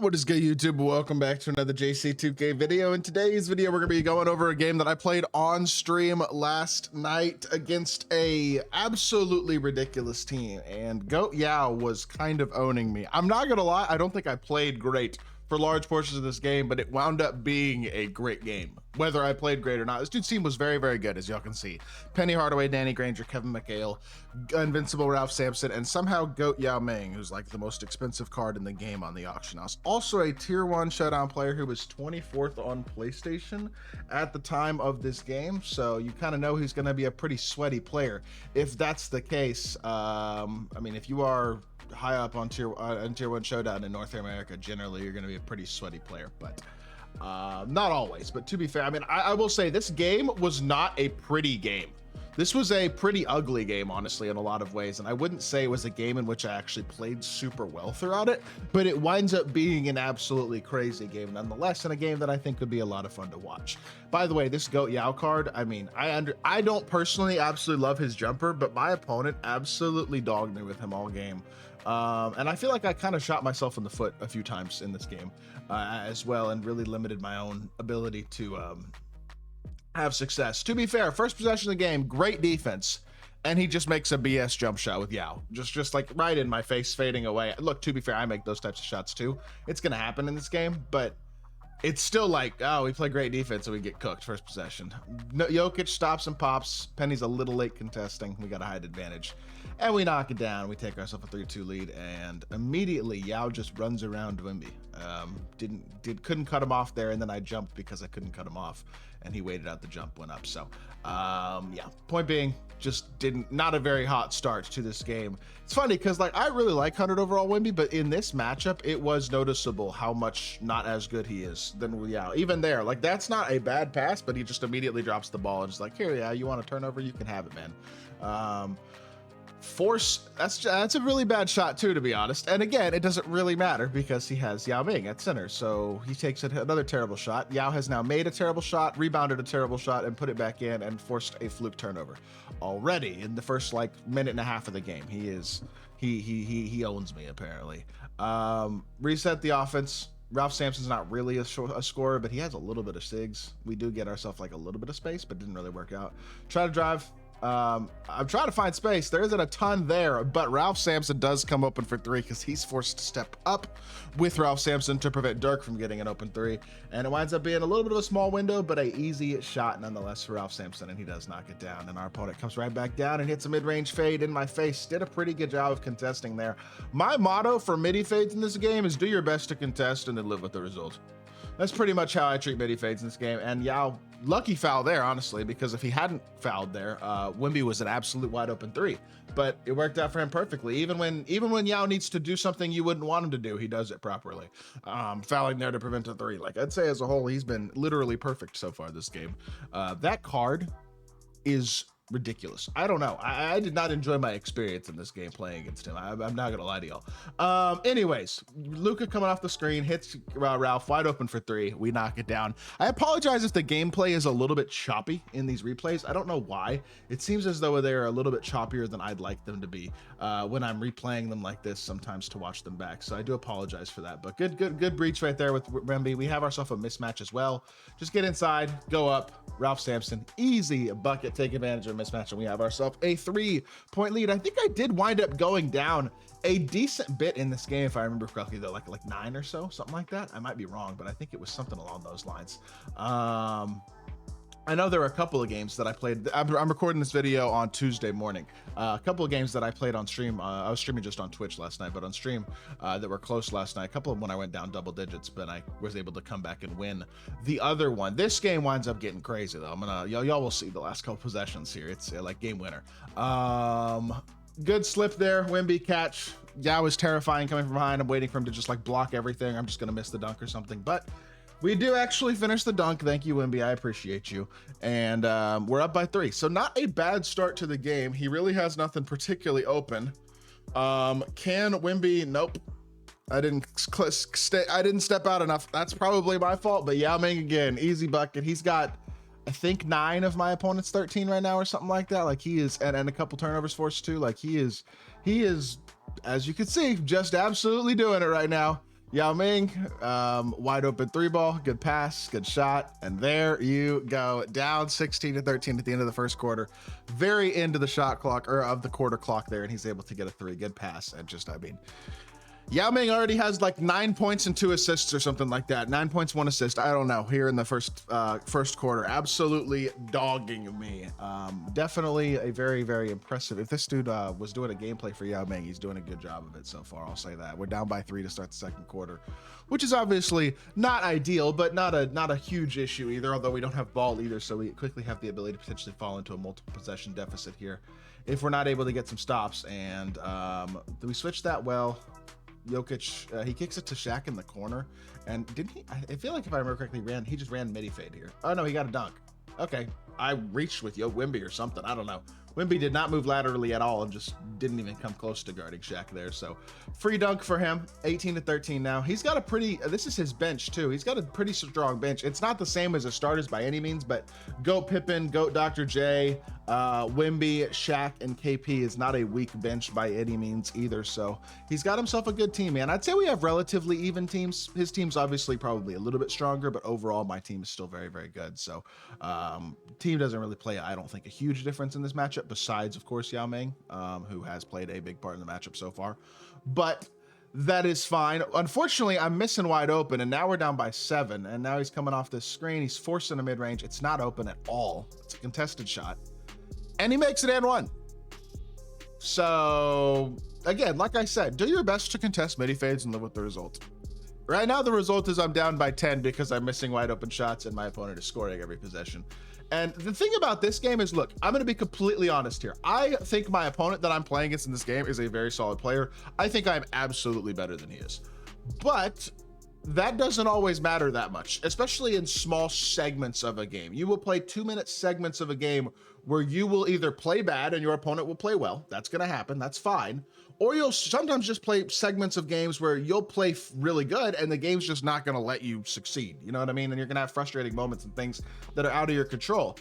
What is good, YouTube? Welcome back to another JC2K video. In today's video, we're gonna be going over a game that I played on stream last night against a absolutely ridiculous team, and Goat Yao was kind of owning me. I'm not gonna lie, I don't think I played great for large portions of this game, but it wound up being a great game, whether I played great or not. This dude's team was very, very good, as y'all can see. Penny Hardaway, Danny Granger, Kevin McHale, Invincible Ralph Sampson, and somehow Goat Yao Ming, who's like the most expensive card in the game on the auction house. Also a tier 1 showdown player who was 24th on PlayStation at the time of this game, so you kind of know he's going to be a pretty sweaty player. If that's the case, I mean, if you are high up on tier 1 showdown in North America, generally you're going to be a pretty sweaty player, but not always. But to be fair, I mean, I will say this game was not a pretty game. This was a pretty ugly game, honestly, in a lot of ways, and I wouldn't say it was a game in which I actually played super well throughout it, but it winds up being an absolutely crazy game nonetheless, and a game that I think would be a lot of fun to watch. By the way, this Goat Yao card, I mean, I don't personally absolutely love his jumper, but my opponent absolutely dogged me with him all game. And I feel like I kind of shot myself in the foot a few times in this game as well, and really limited my own ability to have success. To be fair, first possession of the game, great defense, and he just makes a BS jump shot with Yao, just like right in my face, fading away. Look, to be fair, I make those types of shots too. It's gonna happen in this game, but it's still like, oh, we play great defense and we get cooked first possession. No, Jokic stops and pops. Penny's a little late contesting. We got a height advantage, and we knock it down. We take ourselves a 3-2 lead, and immediately Yao just runs around Wimby. Couldn't cut him off there, and then I jumped because I couldn't cut him off, and he waited out the jump, went up. So yeah, point being, just not a very hot start to this game. It's funny because like I really like 100 overall Wimby, but in this matchup it was noticeable how much not as good he is than Yao. Even there, like that's not a bad pass, but he just immediately drops the ball and just like, here, yeah, you want a turnover, you can have it, man. Force, that's a really bad shot too, to be honest. And again, it doesn't really matter because he has Yao Ming at center, so he takes another terrible shot. Yao has now made a terrible shot, rebounded a terrible shot, and put it back in and forced a fluke turnover already in the first like minute and a half of the game. He owns me apparently. Reset the offense. Ralph Sampson's not really a scorer, but he has a little bit of sigs. We do get ourselves like a little bit of space, but didn't really work out. Try to drive. I'm trying to find space. There isn't a ton there, but Ralph Sampson does come open for 3 because he's forced to step up with Ralph Sampson to prevent Dirk from getting an open 3. And it winds up being a little bit of a small window, but a easy shot nonetheless for Ralph Sampson, and he does knock it down. And our opponent comes right back down and hits a mid-range fade in my face. Did a pretty good job of contesting there. My motto for midi fades in this game is do your best to contest and then live with the result. That's pretty much how I treat midi fades in this game. And Yao, lucky foul there, honestly, because if he hadn't fouled there, Wimby was an absolute wide open 3. But it worked out for him perfectly. Even when Yao needs to do something you wouldn't want him to do, he does it properly. Fouling there to prevent a 3. Like I'd say as a whole, he's been literally perfect so far this game. That card is ridiculous. I don't know. I did not enjoy my experience in this game playing against him. I'm not gonna lie to y'all. Anyways, Luka coming off the screen hits Ralph wide open for 3. We knock it down. I apologize if the gameplay is a little bit choppy in these replays. I don't know why. It seems as though they're a little bit choppier than I'd like them to be when I'm replaying them like this sometimes to watch them back. So I do apologize for that. But good breach right there with Wimby. We have ourselves a mismatch as well. Just get inside, go up. Ralph Sampson, easy bucket, take advantage of a mismatch, and we have ourselves a 3-point lead. I think I did wind up going down a decent bit in this game, if I remember correctly, though, like 9 or so, something like that. I might be wrong, but I think it was something along those lines. I know there were a couple of games that I played. I'm recording this video on Tuesday morning. A couple of games that I played on stream. I was streaming just on Twitch last night, but on stream that were close last night. A couple of them when I went down double digits, but I was able to come back and win the other one. This game winds up getting crazy though. Y'all will see the last couple possessions here. It's like game winner. Good slip there. Wimby catch. Yao was terrifying coming from behind. I'm waiting for him to just like block everything. I'm just gonna miss the dunk or something, but we do actually finish the dunk. Thank you, Wimby. I appreciate you. And we're up by 3. So not a bad start to the game. He really has nothing particularly open. Can Wimby? Nope. I didn't step out enough. That's probably my fault. But Yao Ming again, easy bucket. He's got, I think 9 of my opponent's 13 right now or something like that. Like he is, and a couple turnovers forced too. Like he is, as you can see, just absolutely doing it right now. Yao Ming, wide open three ball, good pass, good shot, and there you go. Down 16-13 at the end of the first quarter. Very end of the shot clock, or of the quarter clock there, and he's able to get a three. Good pass, and just, I mean, Yao Ming already has like 9 points and 2 assists or something like that. 9 points, 1 assist. I don't know. Here in the first quarter, absolutely dogging me. Definitely a very, very impressive. If this dude was doing a gameplay for Yao Ming, he's doing a good job of it so far. I'll say that. We're down by 3 to start the second quarter, which is obviously not ideal, but not a huge issue either. Although we don't have ball either, so we quickly have the ability to potentially fall into a multiple possession deficit here if we're not able to get some stops. And do we switch that? Well, Jokic, he kicks it to Shaq in the corner, and didn't he? I feel like if I remember correctly, he just ran midi fade here. Oh no, he got a dunk. Okay, I reached with Wimby or something. I don't know. Wimby did not move laterally at all and just didn't even come close to guarding Shaq there. So free dunk for him. 18-13 now. He's got a pretty, this is his bench too. He's got a pretty strong bench. It's not the same as the starters by any means, but Goat Pippen, Goat Dr. J, Wimby, Shaq, and KP is not a weak bench by any means either. So he's got himself a good team, man. I'd say we have relatively even teams. His team's obviously probably a little bit stronger, but overall my team is still very, very good. So team doesn't really play, I don't think, a huge difference in this matchup, besides, of course, Yao Ming, who has played a big part in the matchup so far. But that is fine. Unfortunately, I'm missing wide open, and now we're down by 7, and now he's coming off this screen. He's forcing a mid-range. It's not open at all. It's a contested shot. And he makes it and one. So, again, like I said, do your best to contest midi fades and live with the result. Right now, the result is I'm down by 10 because I'm missing wide open shots and my opponent is scoring every possession. And the thing about this game is, look, I'm going to be completely honest here. I think my opponent that I'm playing against in this game is a very solid player. I think I'm absolutely better than he is. But that doesn't always matter that much, especially in small segments of a game. You will play 2-minute segments of a game where you will either play bad and your opponent will play well. That's going to happen. That's fine. Or you'll sometimes just play segments of games where you'll play really good and the game's just not going to let you succeed. You know what I mean? And you're going to have frustrating moments and things that are out of your control.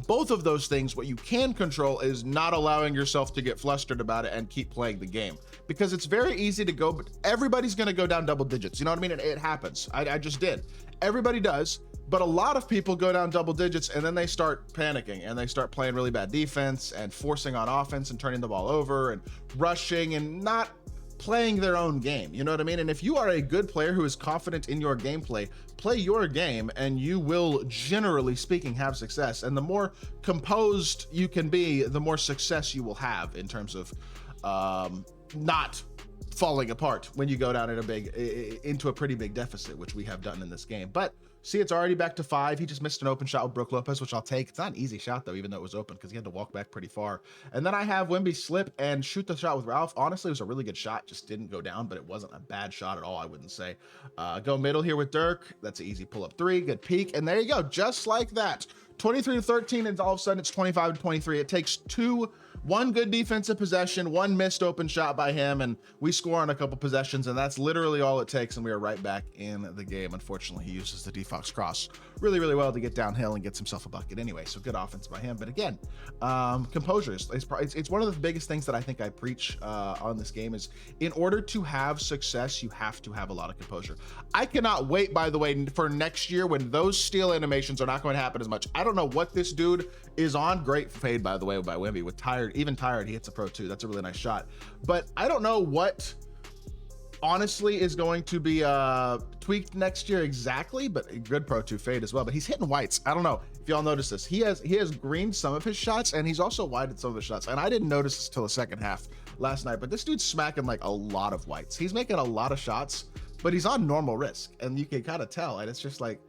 Both of those things, what you can control is not allowing yourself to get flustered about it and keep playing the game, because it's very easy to go, but everybody's going to go down double digits. You know what I mean? It happens. I just did. Everybody does. But a lot of people go down double digits and then they start panicking and they start playing really bad defense and forcing on offense and turning the ball over and rushing and not playing their own game. You know what I mean? And if you are a good player who is confident in your gameplay, play your game and you will, generally speaking, have success. And the more composed you can be, the more success you will have in terms of not falling apart when you go down into a pretty big deficit, which we have done in this game. But see, it's already back to 5. He just missed an open shot with Brook Lopez, which I'll take. It's not an easy shot, though, even though it was open, because he had to walk back pretty far. And then I have Wimby slip and shoot the shot with Ralph. Honestly, it was a really good shot. Just didn't go down, but it wasn't a bad shot at all, I wouldn't say. Go middle here with Dirk. That's an easy pull-up 3. Good peek. And there you go. Just like that. 23-13, and all of a sudden it's 25-23. It takes one good defensive possession, one missed open shot by him, and we score on a couple possessions, and that's literally all it takes, and we are right back in the game. Unfortunately, he uses the D-Fox cross really, really well to get downhill and gets himself a bucket anyway, so good offense by him. But again, composure it's one of the biggest things that I think I preach on this game is, in order to have success, you have to have a lot of composure. I cannot wait, by the way, for next year when those steal animations are not going to happen as much. I don't know what this dude is on. Great fade, by the way, by Wimby. With even tired, he hits a pro 2. That's a really nice shot. But I don't know what honestly is going to be tweaked next year exactly, but a good pro 2 fade as well. But he's hitting whites. I don't know if y'all notice this. He has greened some of his shots, and he's also whited some of the shots. And I didn't notice this till the second half last night, but this dude's smacking like a lot of whites. He's making a lot of shots, but he's on normal risk, and you can kind of tell. And it's just like,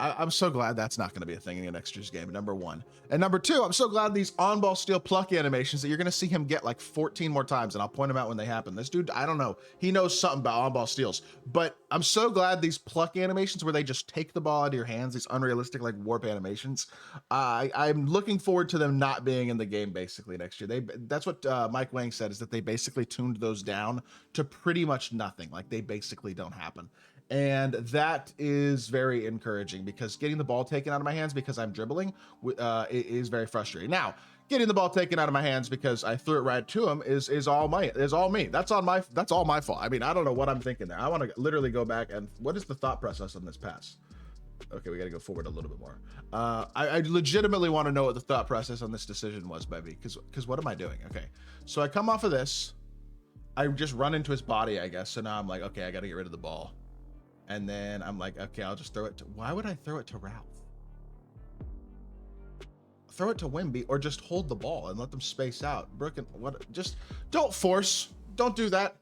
I'm so glad that's not going to be a thing in next year's game, number one. And number two, I'm so glad these on-ball steal pluck animations that you're going to see him get like 14 more times, and I'll point them out when they happen. This dude, I don't know, he knows something about on-ball steals, but I'm so glad these pluck animations where they just take the ball out of your hands, these unrealistic like warp animations, I'm looking forward to them not being in the game basically next year. That's what Mike Wang said, is that they basically tuned those down to pretty much nothing. Like they basically don't happen. And that is very encouraging, because getting the ball taken out of my hands because I'm dribbling is very frustrating. Now, getting the ball taken out of my hands because I threw it right to him is all me. That's all my fault. I mean, I don't know what I'm thinking there. I want to literally go back and what is the thought process on this pass? Okay, we got to go forward a little bit more. I legitimately want to know what the thought process on this decision was, baby, because what am I doing? Okay, so I come off of this. I just run into his body, I guess. So now I'm like, okay, I got to get rid of the ball. And then I'm like, okay, I'll just throw it to, why would I throw it to Ralph? Throw it to Wimby or just hold the ball and let them space out. Brooke, and what? Just don't force. Don't do that.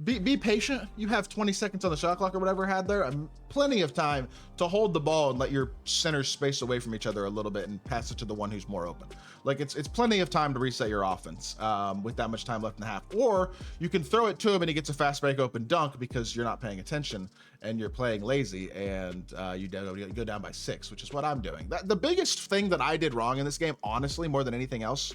Be patient. You have 20 seconds on the shot clock or whatever had there. Plenty of time to hold the ball and let your centers space away from each other a little bit and pass it to the one who's more open. Like it's plenty of time to reset your offense with that much time left in the half. Or you can throw it to him and he gets a fast break open dunk because you're not paying attention and you're playing lazy and you go down by 6, which is what I'm doing. The biggest thing that I did wrong in this game, honestly, more than anything else,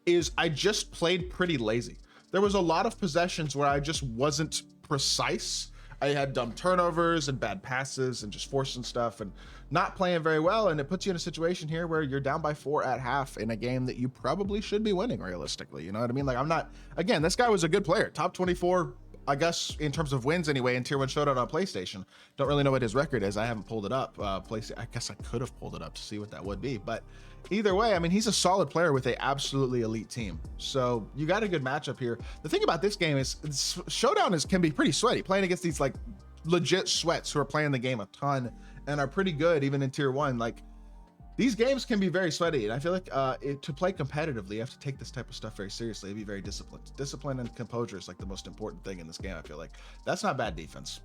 is I just played pretty lazy. There was a lot of possessions where I just wasn't precise. I had dumb turnovers and bad passes and just forcing stuff and not playing very well. And it puts you in a situation here where you're down by 4 at half in a game that you probably should be winning realistically. You know what I mean? Like again, this guy was a good player, top 24, I guess, in terms of wins anyway, in Tier 1 Showdown on PlayStation. Don't really know what his record is. I haven't pulled it up. I guess I could have pulled it up to see what that would be. But either way, I mean, he's a solid player with a absolutely elite team. So you got a good matchup here. The thing about this game is Showdown can be pretty sweaty. Playing against these like legit sweats who are playing the game a ton and are pretty good even in Tier 1. Like these games can be very sweaty, and I feel like to play competitively, you have to take this type of stuff very seriously and be very disciplined. Discipline and composure is like the most important thing in this game, I feel like. That's not bad defense.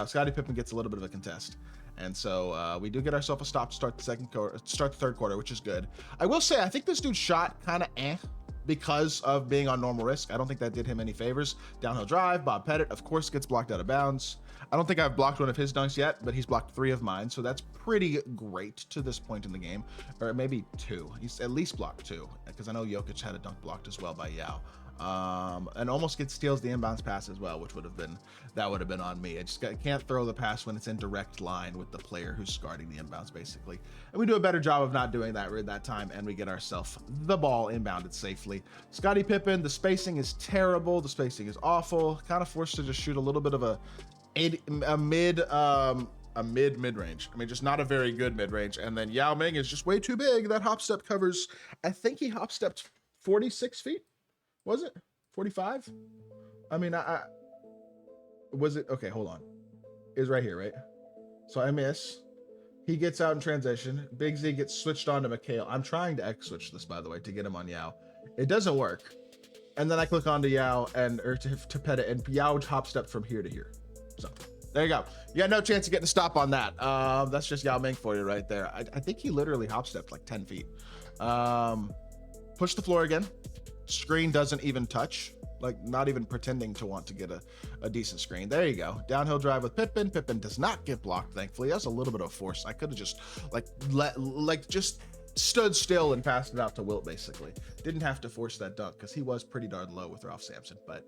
Scottie Pippen gets a little bit of a contest. And so we do get ourselves a stop to start the third quarter, which is good. I will say, I think this dude shot kind of because of being on normal risk. I don't think that did him any favors. Downhill drive, Bob Pettit, of course, gets blocked out of bounds. I don't think I've blocked one of his dunks yet, but he's blocked 3 of mine. So that's pretty great to this point in the game, or maybe 2. He's at least blocked 2 because I know Jokic had a dunk blocked as well by Yao. And almost steals the inbounds pass as well, which would have been on me. I just can't throw the pass when it's in direct line with the player who's guarding the inbounds, basically. And we do a better job of not doing that time, and we get ourselves the ball inbounded safely. Scottie Pippen, the spacing is terrible. The spacing is awful. Kind of forced to just shoot a little bit of a mid-range. I mean, just not a very good mid-range. And then Yao Ming is just way too big. That hop step covers, I think he hop stepped 46 feet. Was it 45? I mean, was it? Okay, hold on. Is right here, right? So I miss. He gets out in transition. Big Z gets switched on to McHale. I'm trying to X switch this, by the way, to get him on Yao. It doesn't work. And then I click onto Yao or to Pettit, and Yao hop stepped from here to here. So there you go. You got no chance of getting a stop on that. That's just Yao Ming for you right there. I think he literally hop stepped like 10 feet. Push the floor again. Screen doesn't even touch, like not even pretending to want to get a decent screen. There you go. Downhill drive with Pippen. Pippen does not get blocked, thankfully. That's a little bit of force. I could have just just stood still and passed it out to Wilt, basically. Didn't have to force that dunk because he was pretty darn low with Ralph Sampson, but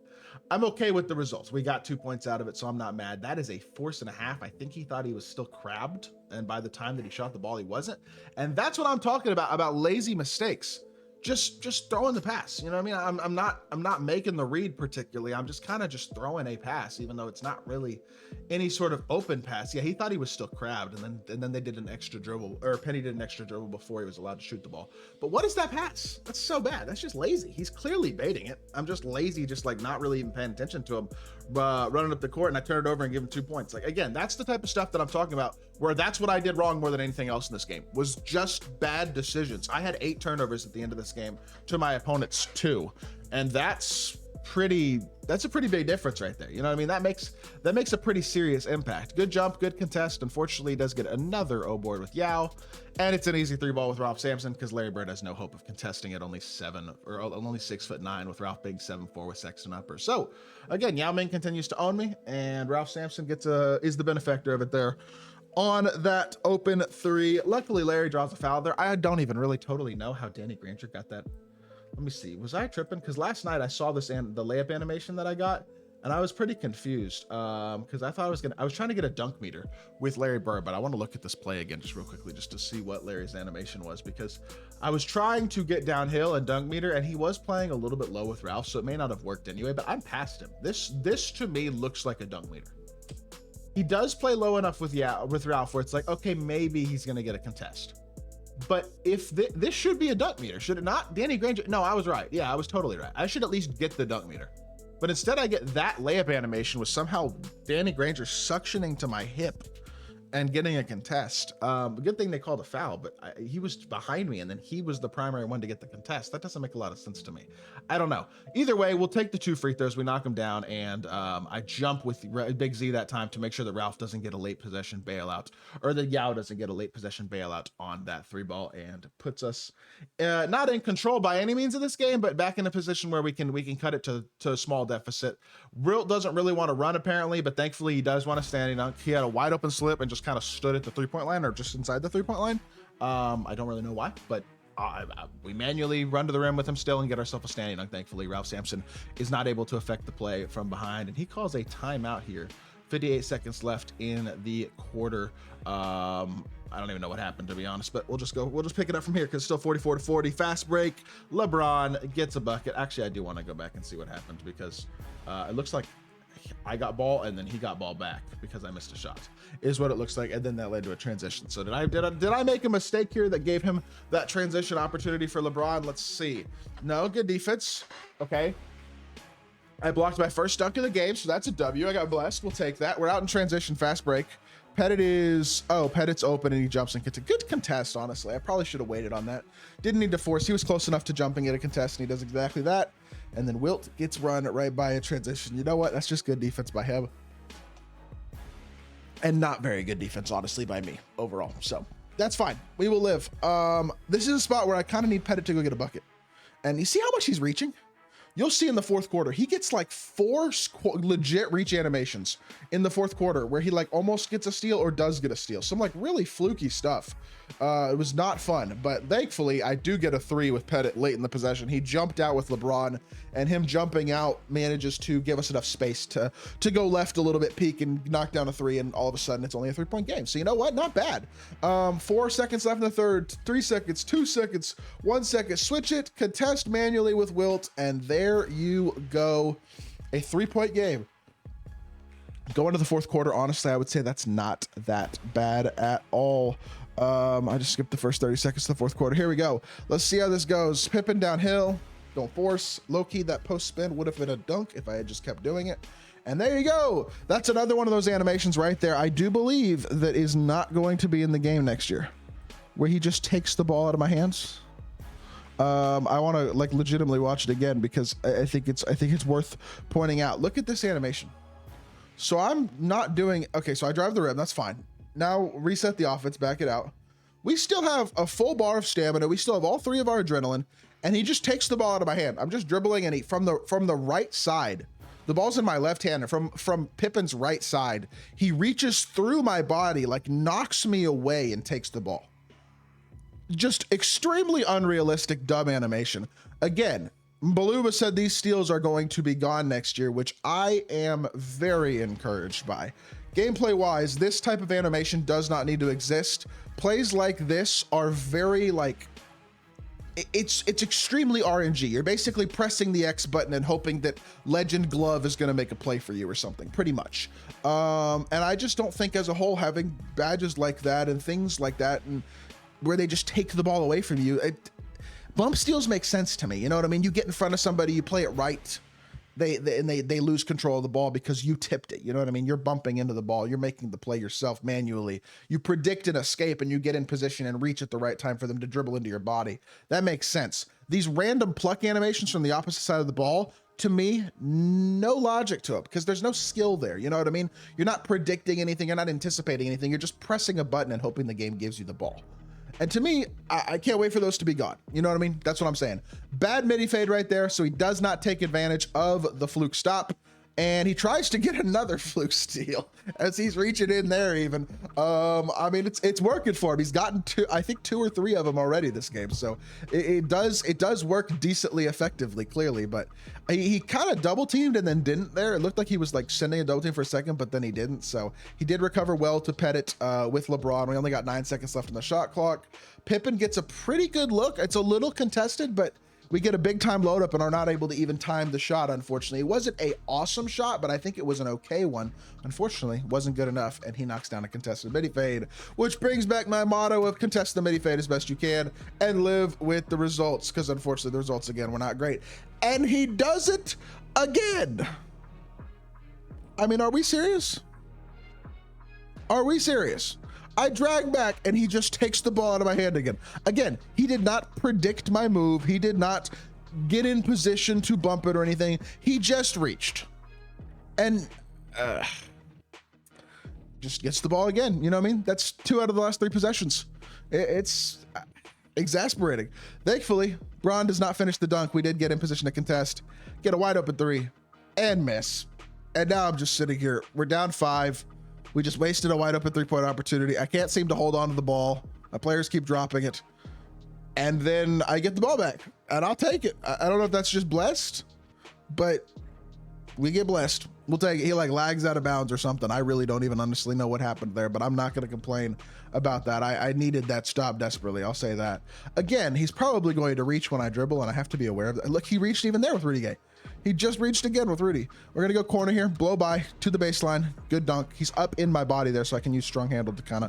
I'm okay with the results. We got 2 points out of it, so I'm not mad. That is a force and a half. I think he thought he was still crabbed, and by the time that he shot the ball, he wasn't. And that's what I'm talking about lazy mistakes. Just throwing the pass, you know what I mean? I'm not making the read particularly. I'm just kind of just throwing a pass, even though it's not really any sort of open pass. Yeah, he thought he was still crabbed, and then they did an extra dribble, or Penny did an extra dribble before he was allowed to shoot the ball. But what is that pass? That's so bad. That's just lazy. He's clearly baiting it. I'm just lazy, just like not really even paying attention to him, running up the court, and I turn it over and give him 2 points. Like, again, that's the type of stuff that I'm talking about, where that's what I did wrong more than anything else in this game, was just bad decisions. I had 8 turnovers at the end of this game to my opponent's 2, and that's a pretty big difference right there. You know what I mean? That makes a pretty serious impact. Good jump, good contest. Unfortunately, he does get another O board with Yao, and it's an easy 3-ball with Ralph Sampson because Larry Bird has no hope of contesting it. Only 6'9" with Ralph being 7'4" with Sexton upper. So again, Yao Ming continues to own me, and Ralph Sampson is the benefactor of it there on that open 3. Luckily, Larry draws a foul there. I don't even really totally know how Danny Granger got that. Let me see. Was I tripping? Because last night I saw this and the layup animation that I got, And I was pretty confused because I thought I was trying to get a dunk meter with Larry Bird, but I want to look at this play again just real quickly just to see what Larry's animation was, because I was trying to get downhill and dunk meter and he was playing a little bit low with Ralph, so it may not have worked anyway, but I'm past him. This to me looks like a dunk meter. He does play low enough with Ralph where it's like, okay, maybe he's going to get a contest. But if this should be a dunk meter, should it not? Danny Granger, no, I was right. Yeah, I was totally right. I should at least get the dunk meter. But instead I get that layup animation with somehow Danny Granger suctioning to my hip and getting a contest. Good thing they called a foul, but he was behind me and then he was the primary one to get the contest. That doesn't make a lot of sense to me. I don't know. Either way, we'll take the 2 free throws. We knock him down, and I jump with Big Z that time to make sure that Ralph doesn't get a late possession bailout, or that Yao doesn't get a late possession bailout on that 3 ball, and puts us not in control by any means of this game, but back in a position where we can cut it to a small deficit. Wilt doesn't really want to run apparently, but thankfully he does want to standing dunk. He had a wide open slip and just kind of stood at the 3-point line, or just inside the 3-point line. I don't really know why, but we manually run to the rim with him still and get ourselves a standing dunk. Thankfully, Ralph Sampson is not able to affect the play from behind, and he calls a timeout here. 58 seconds left in the quarter. I don't even know what happened, to be honest, but we'll just pick it up from here because it's still 44-40. Fast break. LeBron gets a bucket. Actually, I do want to go back and see what happened, because it looks like I got ball and then he got ball back because I missed a shot, is what it looks like, and then that led to a transition. So did I make a mistake here that gave him that transition opportunity for LeBron? Let's see. No, good defense. Okay, I blocked my first dunk of the game, so that's a W. I got blessed. We'll take that. We're out in transition. Fast break. Pettit's open and he jumps and gets a good contest. Honestly, I probably should have waited on that. Didn't need to force. He was close enough to jump and get a contest, and he does exactly that. And then Wilt gets run right by a transition. You know what? That's just good defense by him. And not very good defense, honestly, by me overall. So that's fine. We will live. This is a spot where I kind of need Pettit to go get a bucket. And you see how much he's reaching? You'll see in the fourth quarter, he gets like 4 legit reach animations in the fourth quarter where he like almost gets a steal or does get a steal. Some like really fluky stuff. It was not fun, but thankfully I do get a 3 with Pettit late in the possession. He jumped out with LeBron, and him jumping out manages to give us enough space to go left a little bit, peek, and knock down a 3, and all of a sudden it's only a 3-point game. So you know what? Not bad. 4 seconds left in the third, 3 seconds, 2 seconds, 1 second. Switch it, contest manually with Wilt, and there you go. A 3-point game. Going to the fourth quarter, honestly, I would say that's not that bad at all. I just skipped the first 30 seconds of the fourth quarter. Here we go. Let's see how this goes. Pippen downhill. Don't force. Low-key, that post spin would have been a dunk if I had just kept doing it. And there you go. That's another one of those animations right there. I do believe that is not going to be in the game next year, where he just takes the ball out of my hands. I want to like legitimately watch it again because I think it's worth pointing out. Look at this animation. So I'm not doing, okay, so I drive the rim, that's fine. Now reset the offense, back it out. We still have a full bar of stamina. We still have all 3 of our adrenaline, and he just takes the ball out of my hand. I'm just dribbling, and he from the right side. The ball's in my left hand, and from Pippen's right side, he reaches through my body, like knocks me away and takes the ball. Just extremely unrealistic, dumb animation. Again, Baluba said these steals are going to be gone next year, which I am very encouraged by. Gameplay wise, this type of animation does not need to exist. Plays like this are very like, it's extremely RNG. You're basically pressing the X button and hoping that Legend Glove is going to make a play for you or something, pretty much. And I just don't think as a whole, having badges like that and things like that, and where they just take the ball away from you, bump steals make sense to me. You know what I mean? You get in front of somebody, you play it right, they lose control of the ball because you tipped it. You know what I mean? You're bumping into the ball. You're making the play yourself manually. You predict an escape and you get in position and reach at the right time for them to dribble into your body. That makes sense. These random pluck animations from the opposite side of the ball, to me, no logic to it because there's no skill there. You know what I mean? You're not predicting anything. You're not anticipating anything. You're just pressing a button and hoping the game gives you the ball. And to me, I can't wait for those to be gone. You know what I mean? That's what I'm saying. Bad midi fade right there. So he does not take advantage of the fluke stop. and he tries to get another fluke steal as he's reaching in there even. I mean, it's working for him. He's gotten I think two or three of them already this game. So it does work decently effectively, clearly, but he kind of double teamed and then didn't there. It looked like he was like sending a double team for a second, but then he didn't. So he did recover well to pet it with LeBron. We only got 9 seconds left on the shot clock. Pippen gets a pretty good look. It's a little contested, but we get a big time load up and are not able to even time the shot, unfortunately. It wasn't a awesome shot, but I think it was an okay one. Unfortunately, wasn't good enough, and he knocks down a contested midi fade, which brings back my motto of contest the midi fade as best you can and live with the results, because unfortunately the results again were not great. And he does it again. I mean, are we serious? Are we serious? I drag back and he just takes the ball out of my hand again. Again, he did not predict my move. He did not get in position to bump it or anything. He just reached and just gets the ball again. You know what I mean? That's 2 out of the last 3 possessions. It's exasperating. Thankfully, Bron does not finish the dunk. We did get in position to contest, get a wide open 3 and miss. And now I'm just sitting here. We're down 5. We just wasted a wide open 3-point opportunity. I can't seem to hold on to the ball. My players keep dropping it. And then I get the ball back and I'll take it. I don't know if that's just blessed, but we get blessed. We'll take it. He like lags out of bounds or something. I really don't even honestly know what happened there, but I'm not going to complain about that. I needed that stop desperately. I'll say that. Again, he's probably going to reach when I dribble and I have to be aware of that. Look, he reached even there with Rudy Gay. He just reached again with Rudy. We're gonna go corner here, blow by to the baseline. Good dunk. He's up in my body there, so I can use strong handle to kind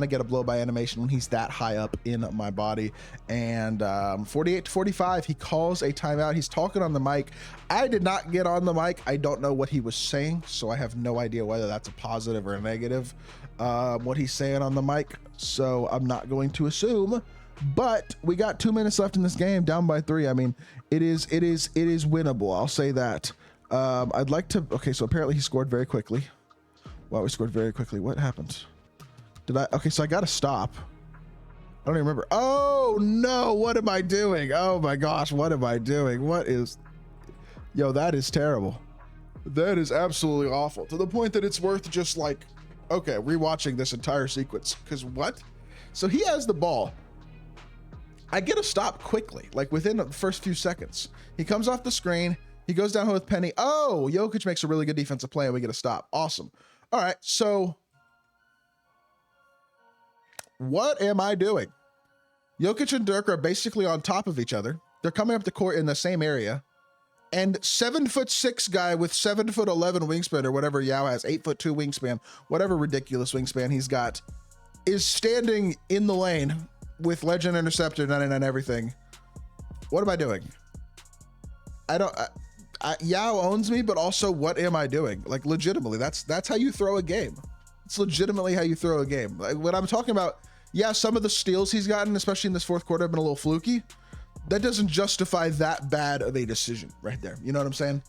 of get a blow by animation when he's that high up in my body. And 48-45, he calls a timeout. He's talking on the mic. I did not get on the mic. I don't know what he was saying, so I have no idea whether that's a positive or a negative, what he's saying on the mic. So I'm not going to assume. But we got 2 minutes left in this game, down by 3. I mean, it is winnable. I'll say that. I'd like to. Okay, so apparently he scored very quickly. Wow, we scored very quickly. What happened? Okay, so I got to stop. I don't even remember. Oh no! What am I doing? Oh my gosh! What am I doing? Yo, that is terrible. That is absolutely awful. To the point that it's worth just like, okay, rewatching this entire sequence. Because what? So he has the ball. I get a stop quickly, like within the first few seconds. He comes off the screen. He goes down with Penny. Oh, Jokic makes a really good defensive play and we get a stop. Awesome. All right, so what am I doing? Jokic and Dirk are basically on top of each other. They're coming up the court in the same area. And 7'6" guy with 7'11" wingspan or whatever Yao has, 8'2" wingspan, whatever ridiculous wingspan he's got, is standing in the lane with legend interceptor 99 everything. What am I doing? Yao owns me, but also what am I doing? Like legitimately, that's how you throw a game. It's legitimately how you throw a game. Like what I'm talking about, yeah, some of the steals he's gotten, especially in this fourth quarter, have been a little fluky. That doesn't justify that bad of a decision right there. You know what I'm saying?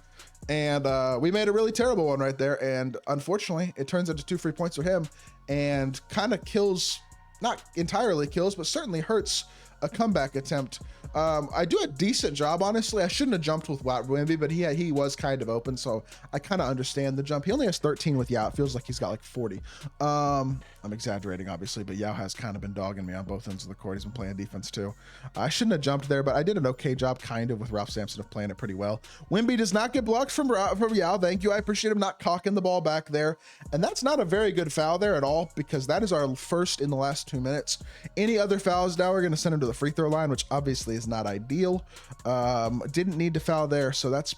And we made a really terrible one right there. And unfortunately, it turns into 2 free points for him and kind of kills, not entirely kills, but certainly hurts a comeback attempt. I do a decent job, honestly. I shouldn't have jumped with Wimby, but he was kind of open, so I kind of understand the jump. He only has 13 with Yao. It feels like he's got like 40. I'm exaggerating, obviously, but Yao has kind of been dogging me on both ends of the court. He's been playing defense too. I shouldn't have jumped there, but I did an okay job kind of with Ralph Sampson of playing it pretty well. Wimby does not get blocked from Yao. Thank you. I appreciate him not cocking the ball back there. And that's not a very good foul there at all, because that is our first in the last 2 minutes. Any other fouls now, we're going to send him to the free throw line, which obviously is not ideal. Didn't need to foul there, so that's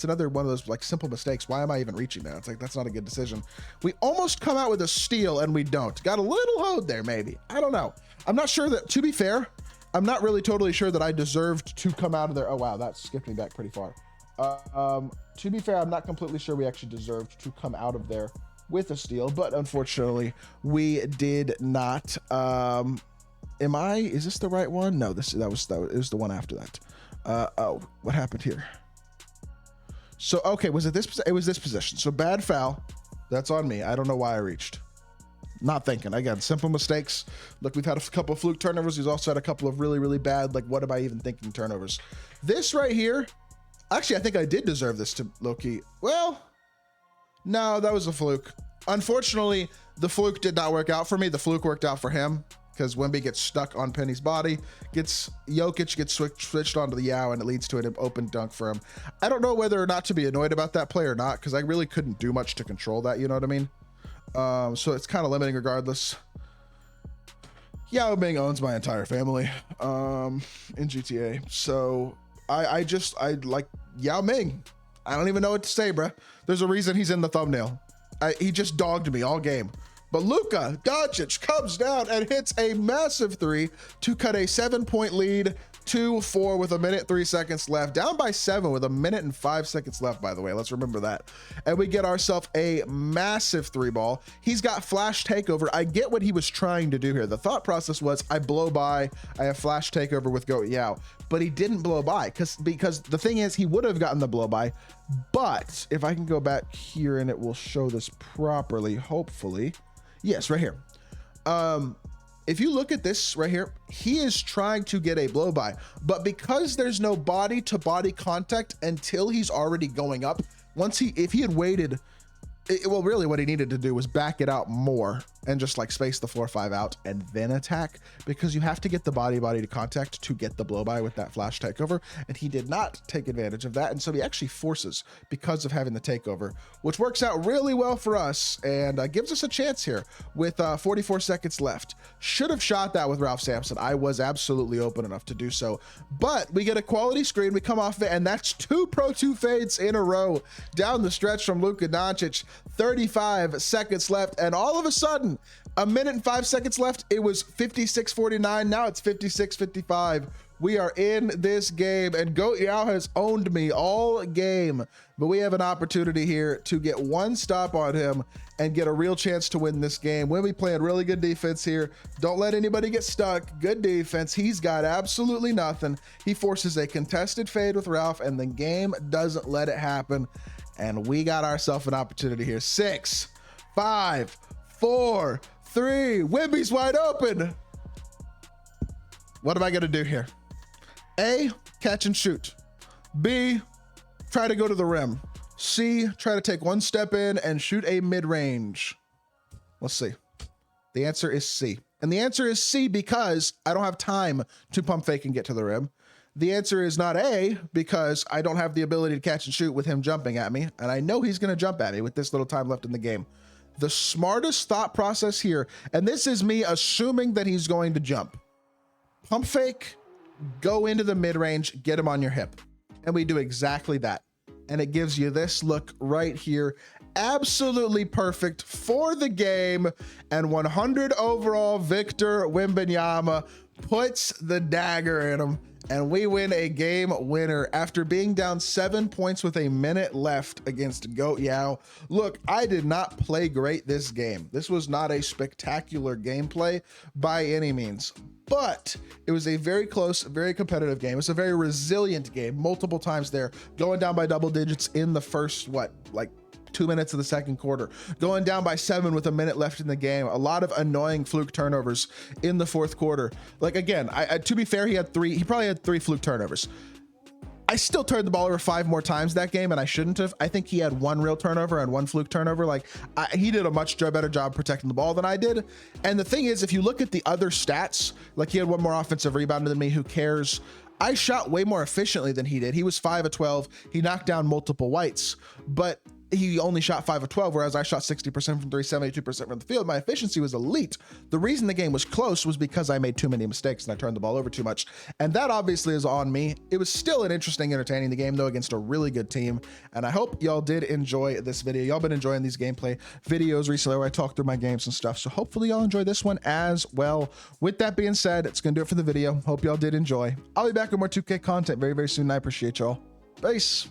another one of those like simple mistakes. Why am I even reaching there? It's like that's not a good decision. We almost come out with a steal and we don't. Got a little hold there, maybe. I don't know. I'm not sure that, to be fair, I'm not really totally sure that I deserved to come out of there. Oh wow, that skipped me back pretty far. To be fair, I'm not completely sure we actually deserved to come out of there with a steal, but unfortunately we did not. Is this the right one? No, it was the one after that. Oh, what happened here? So, okay, was it this? It was this position. So bad foul. That's on me. I don't know why I reached. Not thinking. Again, simple mistakes. Look, we've had a couple of fluke turnovers. He's also had a couple of really, really bad, like, what am I even thinking turnovers? This right here, actually, I think I did deserve this to low-key. Well, No, that was a fluke. Unfortunately, the fluke did not work out for me. The fluke worked out for him because Wemby gets stuck on Penny's body, Jokic gets switched onto the Yao, and it leads to an open dunk for him. I don't know whether or not to be annoyed about that play or not, because I really couldn't do much to control that, you know what I mean? So it's kind of limiting regardless. Yao Ming owns my entire family in GTA. So I like Yao Ming. I don't even know what to say, bruh. There's a reason he's in the thumbnail. He just dogged me all game. But Luka Doncic comes down and hits a massive three to cut a 7-point lead, 2-4 with 1:03 left, down by 7 with 1:05 left, by the way. Let's remember that. And we get ourselves a massive three ball. He's got flash takeover. I get what he was trying to do here. The thought process was I blow by, I have flash takeover with Goat Yao, but he didn't blow by because the thing is he would have gotten the blow by. But if I can go back here and it will show this properly, hopefully. Yes, right here. If you look at this right here, he is trying to get a blow by, but because there's no body to body contact until he's already going up, if he had waited, well, really what he needed to do was back it out more and just like space the 4-5 out and then attack, because you have to get the body to contact to get the blow by with that flash takeover. And he did not take advantage of that. And so he actually forces because of having the takeover, which works out really well for us and gives us a chance here with 44 seconds left. Should have shot that with Ralph Sampson. I was absolutely open enough to do so, but we get a quality screen. We come off it, and that's 2 Pro 2 fades in a row down the stretch from Luka Doncic. 35 seconds left, and all of a sudden, 1:05 left, it was 56-49. Now it's 56-55. We are in this game, and Goat Yao has owned me all game, but we have an opportunity here to get one stop on him and get a real chance to win this game. Wemby playing really good defense here. Don't let anybody get stuck. Good defense. He's got absolutely nothing. He forces a contested fade with Ralph, and the game doesn't let it happen. And we got ourselves an opportunity here. 6, 5, 4, 3. Wemby's wide open. What am I going to do here? A, catch and shoot. B, try to go to the rim. C, try to take one step in and shoot a mid-range. Let's see. The answer is C. And the answer is C because I don't have time to pump fake and get to the rim. The answer is not A because I don't have the ability to catch and shoot with him jumping at me. And I know he's going to jump at me with this little time left in the game. The smartest thought process here, and this is me assuming that he's going to jump. Pump fake, go into the mid-range, get him on your hip. And we do exactly that. And it gives you this look right here. Absolutely perfect for the game. And 100 overall Victor Wembanyama puts the dagger in him. And we win a game winner after being down 7 points with a minute left against Goat Yao. Look, I did not play great this game. This was not a spectacular gameplay by any means, but it was a very close, very competitive game. It's a very resilient game, multiple times there, going down by double digits in the first, 2 minutes of the second quarter, going down by 7 with a minute left in the game. A lot of annoying fluke turnovers in the fourth quarter. Like, again, to be fair, he probably had 3 fluke turnovers. I still turned the ball over 5 more times that game, and I shouldn't have. I think he had 1 real turnover and 1 fluke turnover. He did a much better job protecting the ball than I did. And the thing is, if you look at the other stats, like he had 1 more offensive rebound than me, who cares? I shot way more efficiently than he did. He was 5 of 12. He knocked down multiple whites, but he only shot 5 of 12, whereas I shot 60% from 3, 72% from the field. My efficiency was elite. The reason the game was close was because I made too many mistakes and I turned the ball over too much. And that obviously is on me. It was still an interesting, entertaining game, though, against a really good team. And I hope y'all did enjoy this video. Y'all been enjoying these gameplay videos recently where I talk through my games and stuff. So hopefully y'all enjoy this one as well. With that being said, it's going to do it for the video. Hope y'all did enjoy. I'll be back with more 2K content very, very soon. I appreciate y'all. Peace.